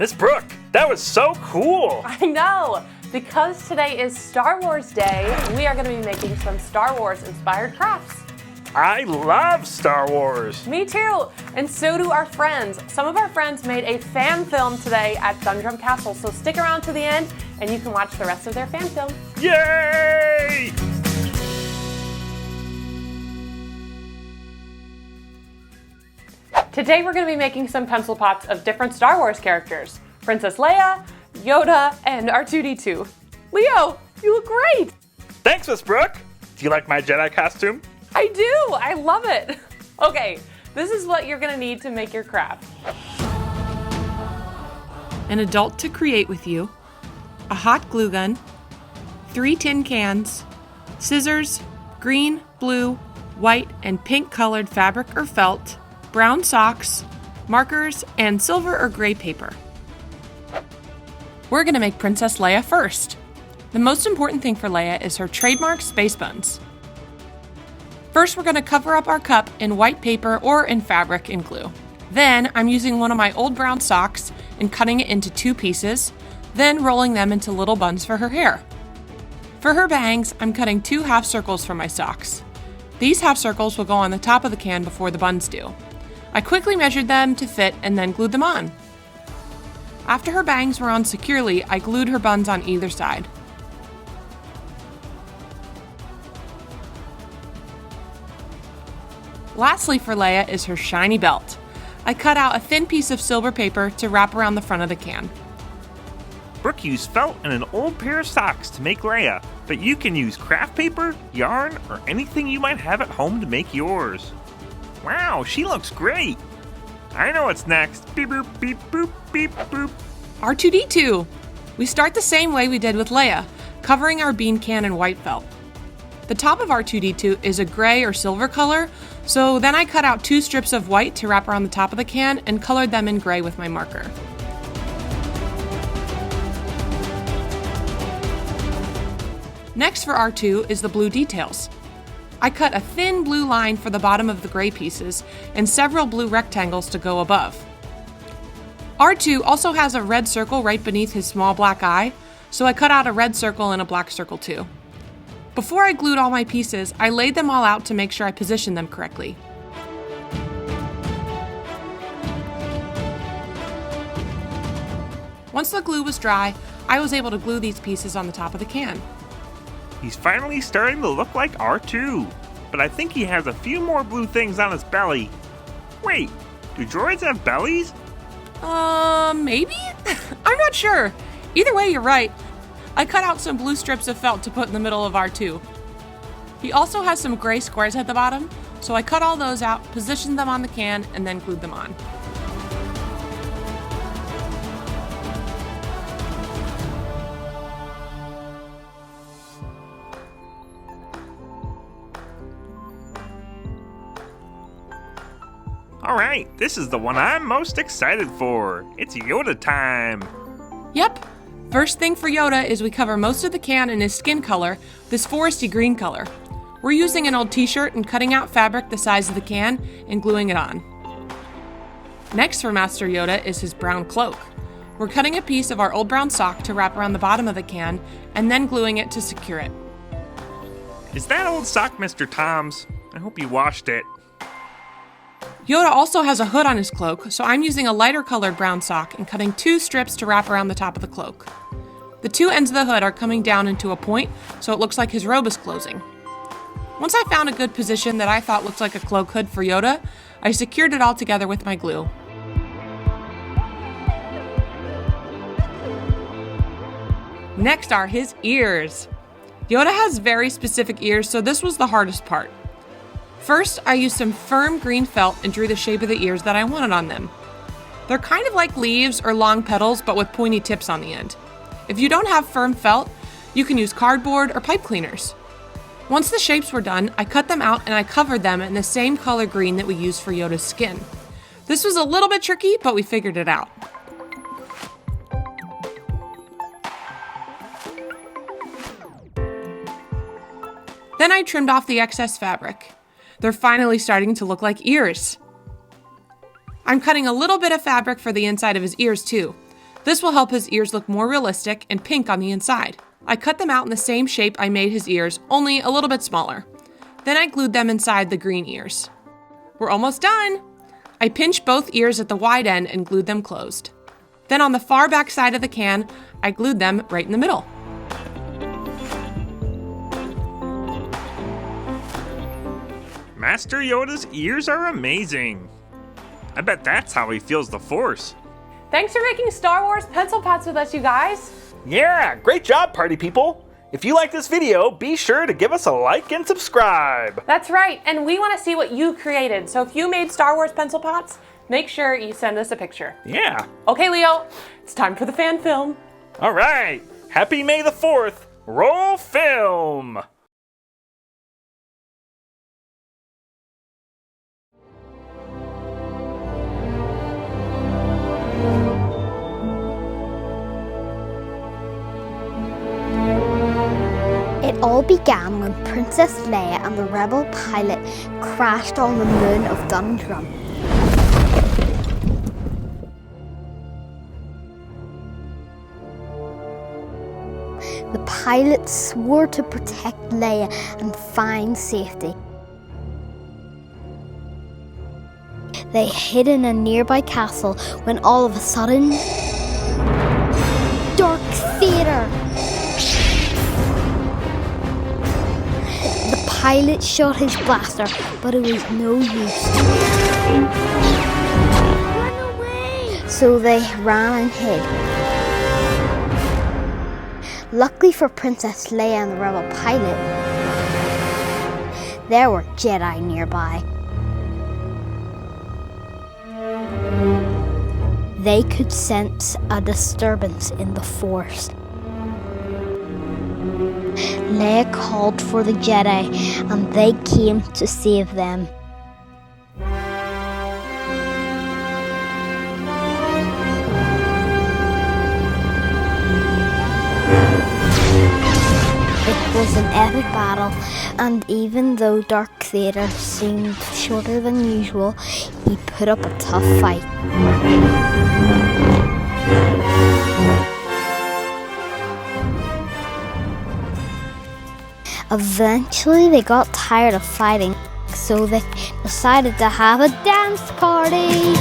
Miss Brooke, that was so cool! I know! Because today is Star Wars Day, we are going to be making some Star Wars inspired crafts. I love Star Wars! Me too! And so do our friends. Some of our friends made a fan film today at Dundrum Castle, so stick around to the end and you can watch the rest of their fan film. Yay! Today we're going to be making some pencil pots of different Star Wars characters. Princess Leia, Yoda, and R2-D2. Leo, you look great! Thanks, Miss Brooke! Do you like my Jedi costume? I do! I love it! Okay, this is what you're going to need to make your craft. An adult to create with you, a hot glue gun, 3 tin cans, scissors, green, blue, white, and pink colored fabric or felt, brown socks, markers, and silver or gray paper. We're going to make Princess Leia first. The most important thing for Leia is her trademark space buns. First, we're going to cover up our cup in white paper or in fabric and glue. Then, I'm using one of my old brown socks and cutting it into 2 pieces, then rolling them into little buns for her hair. For her bangs, I'm cutting 2 half circles from my socks. These half circles will go on the top of the can before the buns do. I quickly measured them to fit and then glued them on. After her bangs were on securely, I glued her buns on either side. Lastly for Leia is her shiny belt. I cut out a thin piece of silver paper to wrap around the front of the can. Brooke used felt and an old pair of socks to make Leia, but you can use craft paper, yarn, or anything you might have at home to make yours. Wow, she looks great! I know what's next. Beep boop, beep boop, beep boop. R2-D2! We start the same way we did with Leia, covering our bean can in white felt. The top of R2-D2 is a gray or silver color, so then I cut out 2 strips of white to wrap around the top of the can and colored them in gray with my marker. Next for R2 is the blue details. I cut a thin blue line for the bottom of the gray pieces and several blue rectangles to go above. R2 also has a red circle right beneath his small black eye, so I cut out a red circle and a black circle too. Before I glued all my pieces, I laid them all out to make sure I positioned them correctly. Once the glue was dry, I was able to glue these pieces on the top of the can. He's finally starting to look like R2, but I think he has a few more blue things on his belly. Wait, do droids have bellies? Maybe? I'm not sure. Either way, you're right. I cut out some blue strips of felt to put in the middle of R2. He also has some gray squares at the bottom, so I cut all those out, positioned them on the can, and then glued them on. Alright, this is the one I'm most excited for. It's Yoda time. Yep. First thing for Yoda is we cover most of the can in his skin color, this foresty green color. We're using an old t-shirt and cutting out fabric the size of the can and gluing it on. Next for Master Yoda is his brown cloak. We're cutting a piece of our old brown sock to wrap around the bottom of the can and then gluing it to secure it. Is that old sock Mr. Tom's? I hope you washed it. Yoda also has a hood on his cloak, so I'm using a lighter colored brown sock and cutting 2 strips to wrap around the top of the cloak. The 2 ends of the hood are coming down into a point, so it looks like his robe is closing. Once I found a good position that I thought looked like a cloak hood for Yoda, I secured it all together with my glue. Next are his ears. Yoda has very specific ears, so this was the hardest part. First, I used some firm green felt and drew the shape of the ears that I wanted on them. They're kind of like leaves or long petals, but with pointy tips on the end. If you don't have firm felt, you can use cardboard or pipe cleaners. Once the shapes were done, I cut them out and I covered them in the same color green that we used for Yoda's skin. This was a little bit tricky, but we figured it out. Then I trimmed off the excess fabric. They're finally starting to look like ears. I'm cutting a little bit of fabric for the inside of his ears too. This will help his ears look more realistic and pink on the inside. I cut them out in the same shape I made his ears, only a little bit smaller. Then I glued them inside the green ears. We're almost done! I pinched both ears at the wide end and glued them closed. Then on the far back side of the can, I glued them right in the middle. Master Yoda's ears are amazing. I bet that's how he feels the Force. Thanks for making Star Wars pencil pots with us, you guys. Yeah, great job, party people. If you like this video, be sure to give us a like and subscribe. That's right, and we want to see what you created. So if you made Star Wars pencil pots, make sure you send us a picture. Yeah. Okay, Leo, it's time for the fan film. All right. Happy May the 4th. Roll film. It all began when Princess Leia and the rebel pilot crashed on the moon of Dundrum. The pilot swore to protect Leia and find safety. They hid in a nearby castle when all of a sudden, Dark Theater! The pilot shot his blaster, but it was no use. Run away! So they ran and hid. Luckily for Princess Leia and the rebel pilot, there were Jedi nearby. They could sense a disturbance in the Force. Leia called for the Jedi, and they came to save them. It was an epic battle, and even though Dark Theater seemed shorter than usual, he put up a tough fight. Eventually they got tired of fighting, so they decided to have a dance party.